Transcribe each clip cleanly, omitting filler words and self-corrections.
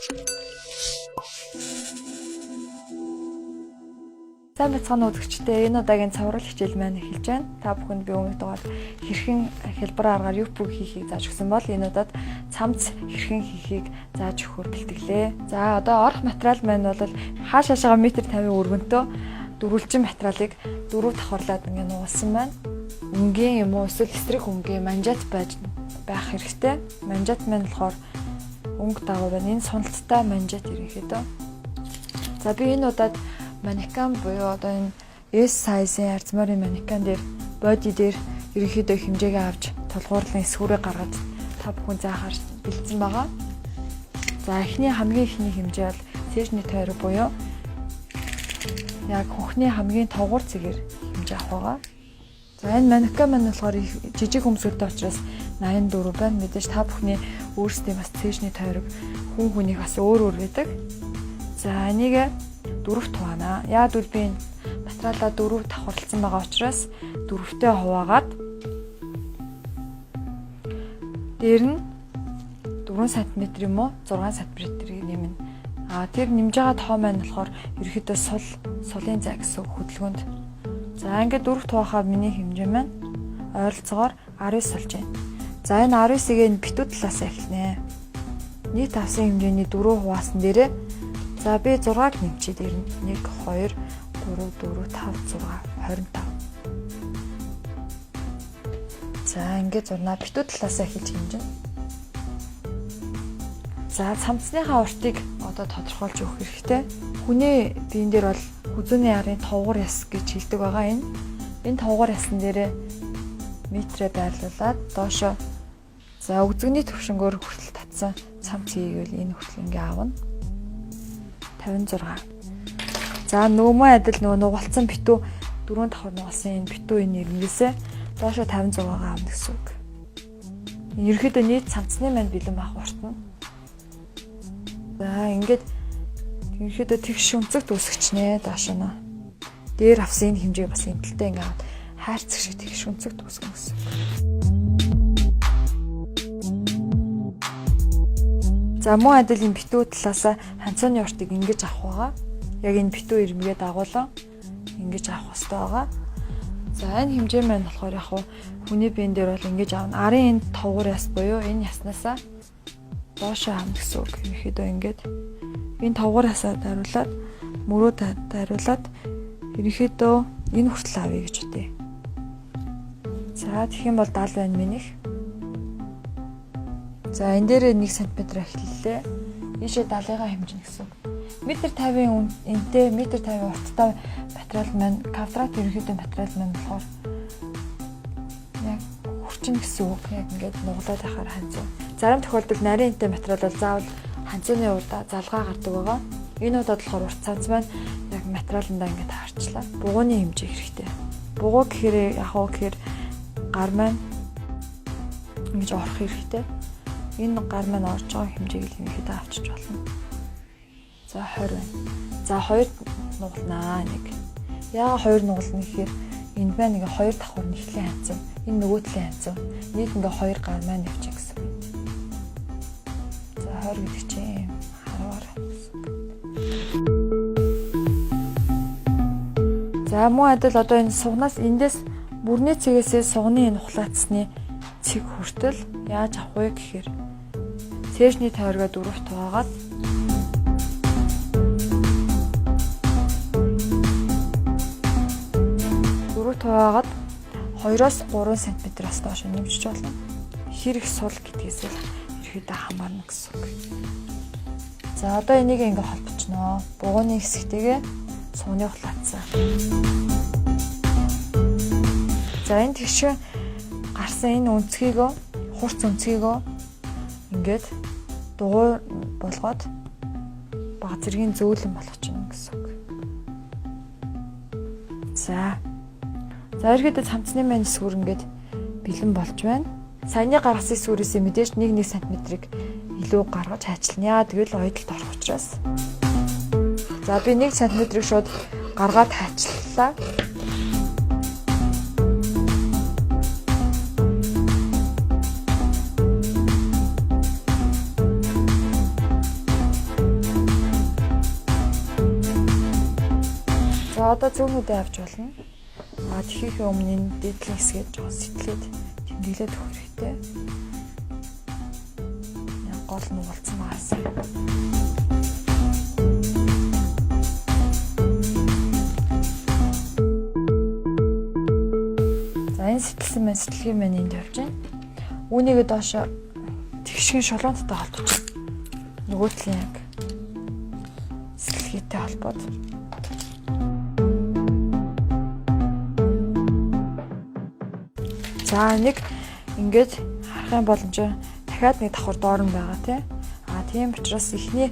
Сайн бацхан үзэгчдээ энэ удаагийн цаврал хичээл маань эхэлж байна. Та бүхэнд би өмнөх дугаар хэрхэн хэлбэр аргаар юуп хийхийг зааж өгсөн бол энэ удаад цамц хэрхэн хийхийг зааж өгөхөөр бэлтгэлээ. За одоо орох материал маань бол хааш хаашаага метр 50 өргөнтөө дөрвөлжин материалыг дөрөв давхарлаад ингэ нуулсан байна. Өнгийн юм уу эсвэл эсрэг өнгийн манжат байх хэрэгтэй. Манжат маань болохоор өнгө дагав байна. Энэ суналттай манжат ерөнхийдөө. За би энэ удаад манекен буюу одоо энэ S size-ийн арзмарын манекен дээр боди дээр ерөнхийдөө хэмжээгээ авч толгуурлын эсвүрээ гаргаад та бүхэн заахаар бэлдсэн байгаа. За хамгийн ихний хэмжээ бол цээжний тойрог буюу яг хөхний хамгийн тогуур цэгээр хэмжээ авах байгаа. За энэ манекен маань болохоор жижиг хөмсгөлтэй учраас 84 байна. Мэдээж та бүхний өөрсдийн бас цээжний тойрог хүн хүнийг бас өөр байдаг. За энийг дөрөвт хуваана. Яг үл би материалаа дөрөв давхарлсан байгаа учраас дөрөвтэй хуваагаад дээр нь 4 см юм уу 6 см-ийг нэмнэ. Тэр нэмж байгаа тоо маань болохоор ерөөхдөө сулын зай гэсэн хөдөлгөөнд. За ингээд дөрөвт хуваахаар миний хэмжээ маань ойролцоогоор 19 болж байна. За энэ 19-ийг битүү талаас эхэлнэ. Нийт авсан хэмжээний 4 хуваасан дээрээ за би 6-г нэмчихэд ирнэ. 1 2 3 4 5 6 25. За ингээд зурнаа битүү талаасаа эхэлж хэмжинэ. За цамцныхаа уртыг одоо тодорхойлж өгөх хэрэгтэй. Хүний биен дээр бол хүзүүний арын товгор яс гэж хэлдэг байгаа энэ. Энэ товгор ясан дээрээ метрээ байрлуулад доошоо за үзэгний төвшнгөөр хүртэл татсан цамц хийгээл энэ хүртэл ингээ аавна. 56. За нөгөө адил нөгөө нугалцсан битүү 4 давхар нугалсан энэ битүү энэ ирнээсээ доошо 56-гаа авна гэсэн үг. Ерөнхийдөө нийт цамцны маань бэлэн байх уртна. За ингээд ерөнхийдөө тэгш өнцөгт үсгчнэ доошо нөө. Дээр авсан энэ хэмжээг бас эмтэлтэй ингээд аваад хайрцаг шиг тэгш өнцөгт үсгэн гэсэн үг. За муу адилын битүү талаасаа ханцааны уртыг ингэж авах байгаа. Яг энэ битүү ирмэгээ дагуулan ингэж авах хэрэгтэй байгаа. За энэ хэмжээ маань болохоор яг хүний биен дээр бол ингэж аавна. Арын энэ товгор яс буюу энэ яснаасаа доошоо авна гэсэн үг. Ерөнхийдөө ингэж энэ товгор ясаа дариулаад мөрөө дариулаад ерөнхийдөө энэ хүртэл авъя гэж үтэй. За тэгэх юм бол 70 байна минийх. За энэ дээр 1 см эхэллээ. Ийшээ 70-га хэмжинэ гэсэн. Метр 50 энтэй метр 50 урттай материал маань кавдрат ерөнхийдөө материал маань болохоор яг хүрчин гэсэн үг. Яг ингээд нуглаад байхаар ханцуу. Зарим тохиолдолд нарийн энтэй материал бол заавал ханцууны удаа залгаа гардаг байгаа. Энэ удаад болохоор урт цамц маань яг материаландаа ингээд харчлаа. Бугууны хэмжээ хэрэгтэй. Бугуу гэхээр яг гар маань ингэж орох хэрэгтэй. Энэ гар маань орж байгаа хэмжээг л ерөнхийдөө авчиж болно. За 20 байна. За 2 нугалнаа нэг. Яагаад 2 нугална гэхээр энэ байна ингээ 2 давхар нэхлэн ханцсан. Энэ нөгөө талын ханцсан. Нийт ингээ 2 гар маань явчих гэсэн. За 20 гэдэг чинь хараар. За муу адил одоо энэ сугнаас эндээс бүрний цэгээсээ сугны энэ ухлаацсны цэг хүртэл яаж авах вэ гэхээр цээжний тойрогоо дөрөвт хуваагаад хуваагаад 2-3 см-аас доош нэмжиж болно. Хэрэг сул гэдгээс л ерөөдөө хамаарна гэсэн үг. За одоо энийг ингээ холбочноо. Бугууны хэсэгтэйгээ сууны ухлаацсан. За энэ тэгш гарсан энэ өнцгийгөө хурц өнцгийгөө ингээд дугуй болгоод баг зэргийн зөөлөн болгочихно гэсэн үг. За ерөөдөө цамцны маань сүр ингээд бэлэн болж байна. Саяны гаргасан сүрээс мэдээж 1 см-ийг илүү гаргаж хайчлана. Тэгэл ойдолд орох учраас. За би 1 см-ийг шууд гаргаад хайчлалаа. За одоо зүүнүүдээ авч болно. Тэгэхээ өмнө энэ дээдлийн хэсгээд жоо сэтлээд тэмдэглээд өгөх хэрэгтэй. Гол нь уулцсан байгаас. За энэ сэтэлсэн маань сэтэлгийн маань энд явж байна. Үүнийгээ доошо тэгшгэн шулуунттай холбож нөгөө талын яг сэтэлгээтэй холбоод за нэг ингээд харахын боломжтой дахиад нэг давхар доор нь байгаа тийм учраас эхний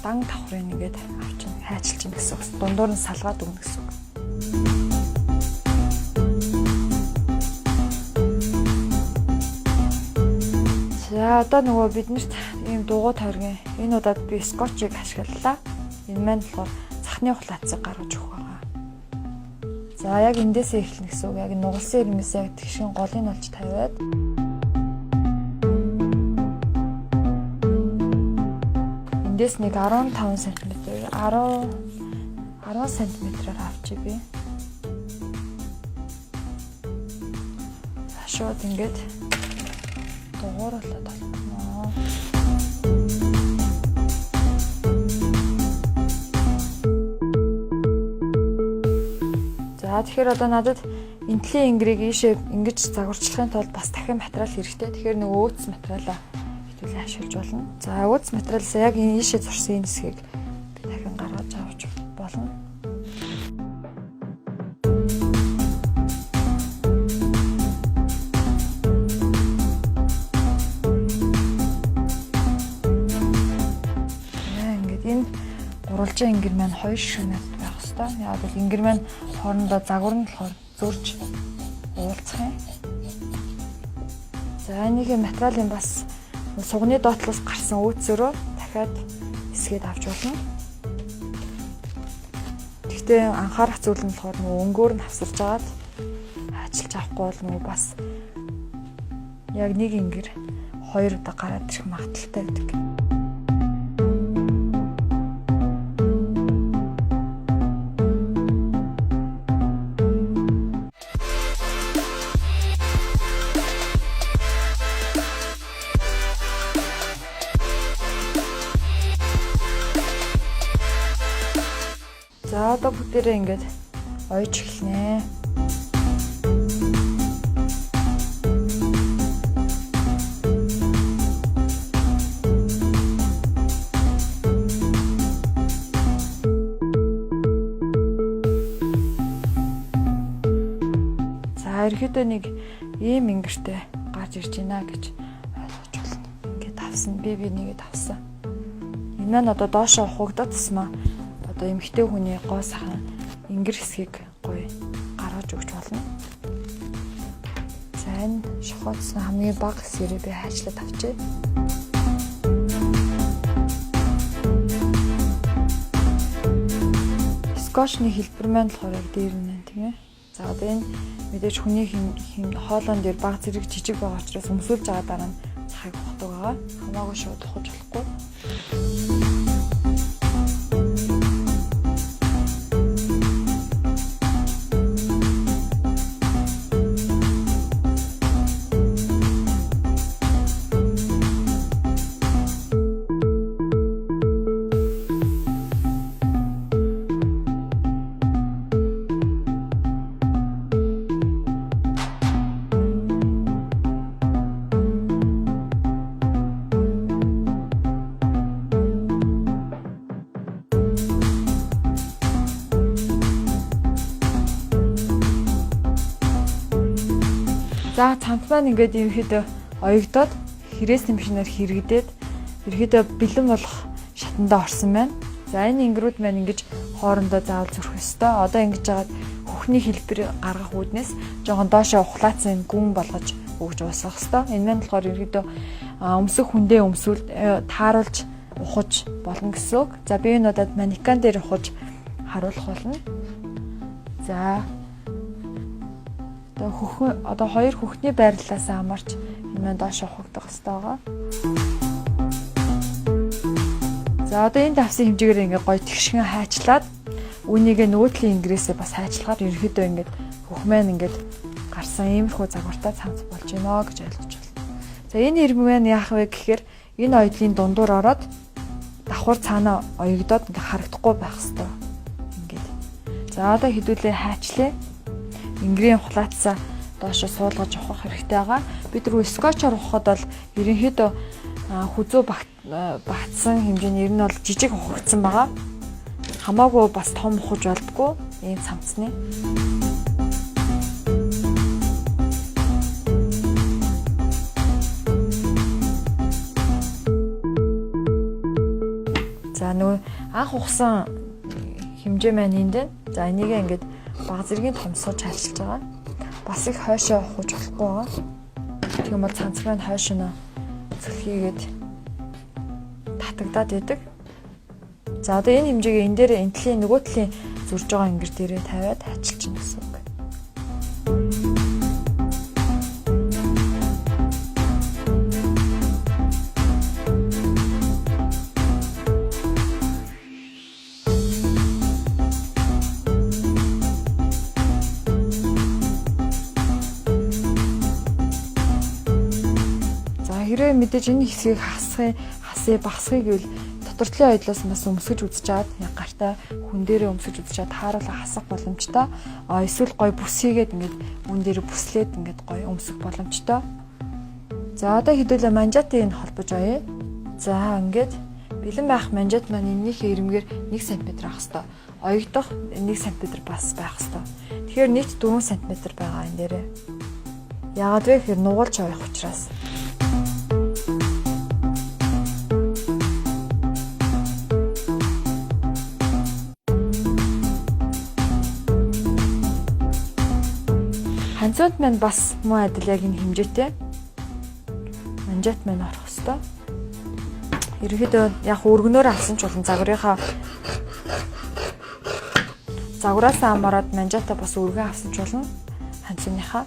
дан давхрыг ингээд авчин хайчилж ийн гэсэн үг. Дундуур нь салгаад өгнө гэсэн үг. За одоо нөгөө биднэрт ийм дугуй тойргийн энэ удаад би скотчийг ашиглалаа. Энэ маань болохоор цахны ухлаацыг гаргаж өгөх байгаа. За яг эндээсээ эхэлнэ гэсэн үг. Яг нугалсан ирмээс яг тэгшин голыг олж тавиад эндээс нэг 15 см 10 см-аар авчи би. Шууд ингээд дугуурлаад толгоно. За тэгэхээр одоо надад энтлийн ингрийг ийшээ ингэж загварчлахын тулд бас дахин материал хэрэгтэй. Тэгэхээр нөгөө өөц материалаа хэтүүлэн ашиглаж болно. За өөц материалаас яг энэ ийшээ зурсан энэ хэсгийг би дахин гаргаж авч болно. Гурвалжаа ингэр маань 2 ширхэг надад байх хэвээр. Яг бол ингэр маань хоорондоо загвар нь болохоор зурж уулзах юм. За энэгийн материалын бас сугны доотлоос гарсан өөцөөрөө дахиад хэсгээд авч болно. Гэхдээ анхаарах зүйл нь болохоор нөгөө өнгөөр нь хавсарж агаад ажиллаж авахгүй бол нөгөө бас яг нэг ингэр 2 удаа гараад ирэх магадaltaй байдаг. За одоо бүгдээрээ ингээд ойж эхэлнэ. За ерөөдөө нэг ийм ингэртэй гарч ирж байна гэж ойлгож байна. Ингээд тавсан. Би нэгээ тавсан. Энэ маань одоо доошоо ухагдаад тасмаа. Одоо эмэгтэй хүний гоо сахан ингэр хэсгийг гоё гаргаж өгч болно. За энэ шохоцсон хамгийн бага хэсгээрээ би хайчлаад авчээ. Скотчны хэлбэр маань болохоор яг дээр нь тийм ээ. За одоо энэ мэдээж хүний хоолоон дээр бага зэрэг жижиг байгаа учраас өмсүүлж байгаа дараа нь цахыг ухдаг байгаа. Хамаагүй шууд ухаж болохгүй. За цамт маань ингээд ерөөхдөө оёгдоод хэрэгсний машинаар хэрэгдээд ерөөхдөө бэлэн болох шатандаа орсон байна. За энэ ингрүүд маань ингэж хоорондоо заавал зөрөх ёстой. Одоо ингэж жагаад хөхний хэлбэр гаргах үүднээс жоохон доошоо ухлаацсан гүн болгож өгж уусгах ёстой. Энэ маань болохоор ерөөхдөө өмсөх хүндээ өмсвөл тааруулж ухаж болно гэсэн үг. За би энэ удаад манекан дээр ухаж харуулах болно. За одоо хоёр хөхний байрлалаас хамаарч энэ маань доош ухагдах хэрэгтэй байгаа. За одоо энэ давсан хэмжээгээр ингээ гоё тэгшгэн хайчлаад Үүнийгээ нөөтлийн ингрээсээ бас хайчлагаар ерөөдөө ингээд хөх маань ингээд гарсан иймэрхүү загвартай цамц болж байна гэж ойлгож байна. За энэ ирмэг маань яах вэ гэхээр энэ оёдлын дундуур ороод давхар цаанаа оёгдоод ингээд харагдахгүй байх хэвээр. Ингээд. За одоо хэдүүлээ хайчлаа. Ингрийн хулаацаа доошо суулгаж авах хэрэгтэй байгаа. Бид рүү скотчоор ухахад бол ерөнхийдөө хүзүү багтсан хэмжээний ер нь бол жижиг ухагдсан байгаа. Хамаагүй бас том ухаж болдгоо ийм цамцны. За нөгөө анх ухсан хэмжээ маань энд. За энийгээ ингээд баг зэргийн томсгож хайлшилж байгаа. Бас их хойшоо ухаж болохгүй байгаа. Тийм бол цамц маань хойшоо цэлхийгээд татагдаад идэг. За одоо энэ хэмжээгээ энэ дээр энэ талын нөгөө талын зурж байгаа ингэр дээрээ тавиад хайчилчихна гэсэн үг. За хэрвээ мэдээж энэ хэсгийг багсхийг гэвэл дотортлын оёдлоос бас өмсгөж үзчихэд яг гартаа хүн дээрээ өмсгөж үзчихэд тааруулаа хасах боломжтой. Эсвэл гой бүсийгээд ингээд үн дээр бүслээд ингээд гой өмсөх боломжтой. За одоо хэдүүлээ манжаатын энэ холбож оё. За ингээд бэлэн байх манжат маань эннийхээ ирмгээр 1 см ах хэвээр. Оёгдох 1 см бас байх хэвээр. Тэгэхээр нийт 4 см байгаа энэ дээрээ. Яагаад вэ гэхээр нугалж оёх учраас. Ханцууд маань бас муу адил яг энэ хэмжээтэй. Манжат маань орох хэвээр. Ерөнхийдөө яг өргөнөөр авсан ч болон загвараас амараад манжатаа бас өргөн авсан ч болно. Ханцууныхаа.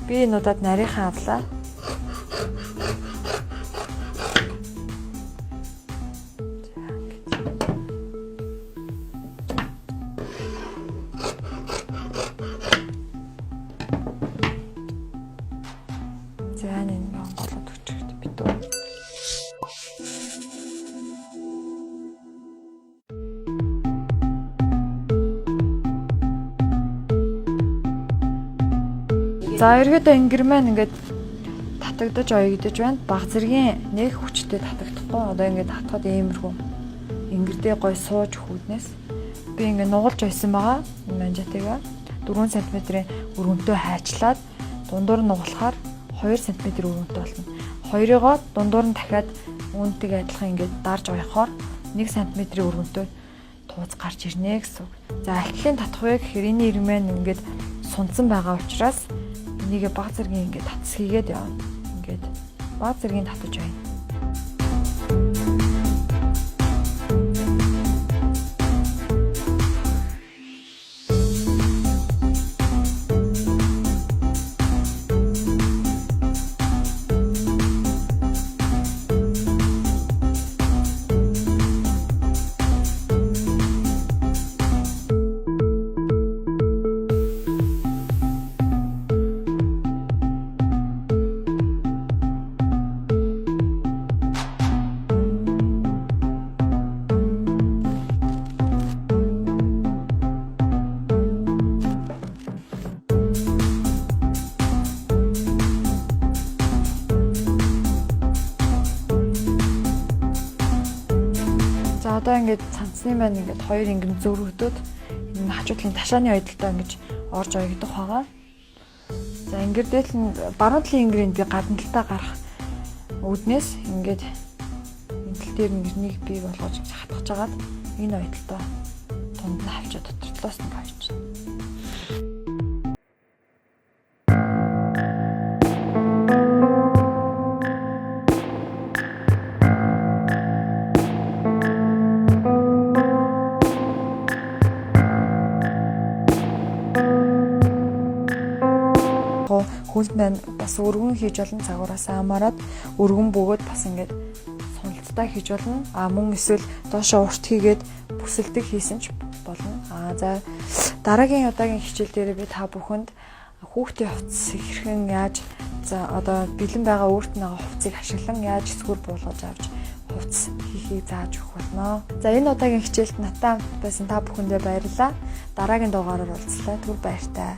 Би энэ удаад нарийнхаа авлаа. За ерөөдөө ингэр маань ингээд татагдаж оёгдож байна. Баг зэргийн нэг хүчтэй татагдахгүй. Одоо ингээд татхад иймэрхүү ингэрдээ гой сууж хүүднээс би ингээд нугалж ойсон байгаа. Манжатайгаа 4 см-ийн өргөнтөө хайчлаад дундуур нь нугалахаар 2 см өргөнтөө болно. Хоёрыгоо дундуур нь дахиад үүнтэйг адилхан ингээд дарж оёхоор 1 см өргөнтөө тууз гарч ирнэ гэсэн үг. За ахлын татах вэ гэхээр энэ ирмэн ингээд сунцсан байгаа учраас энийг баг зэргийн ингээд татс хийгээд явна. Ингээд баг зэргийн татаж байна. Одоо ингээд цанцны маань ингээд хоёр ингэм зөрөгдөд энэ хажуудлын ташааны ойдолтой ингэж орж оёгдох байгаа. За ингээд дээл нь баруун талын ингэрийг би гадна талтаа гарах үүднээс ингээд энэ тал дээр нэрнийг бий болгож хатгаж агаад энэ ойдолтой тунд нь авчиад дотортлоос нь авч байна. Хүнд маань бас өргөн хийж олон цагуураас амаарад өргөн бөгөөд бас ингээд суналцдаг уртаа хийж болно. Мөн эсвэл доошоо урт хийгээд бүсэлдэг хийсэн ч болно. За дараагийн удаагийн хичээл дээр би та бүхэнд хүүхдийн хувцас хэрхэн яаж одоо бэлэн байгаа өөрт нь байгаа хувцсыг ашиглан яаж эсгүүр буулгаж авч хувцас хийхийг зааж өгөх болно. За энэ удаагийн хичээлд надтай хамт байсан та бүхэндээ баярлалаа. Дараагийн дугаараар уулзлаа. Түр баяртай.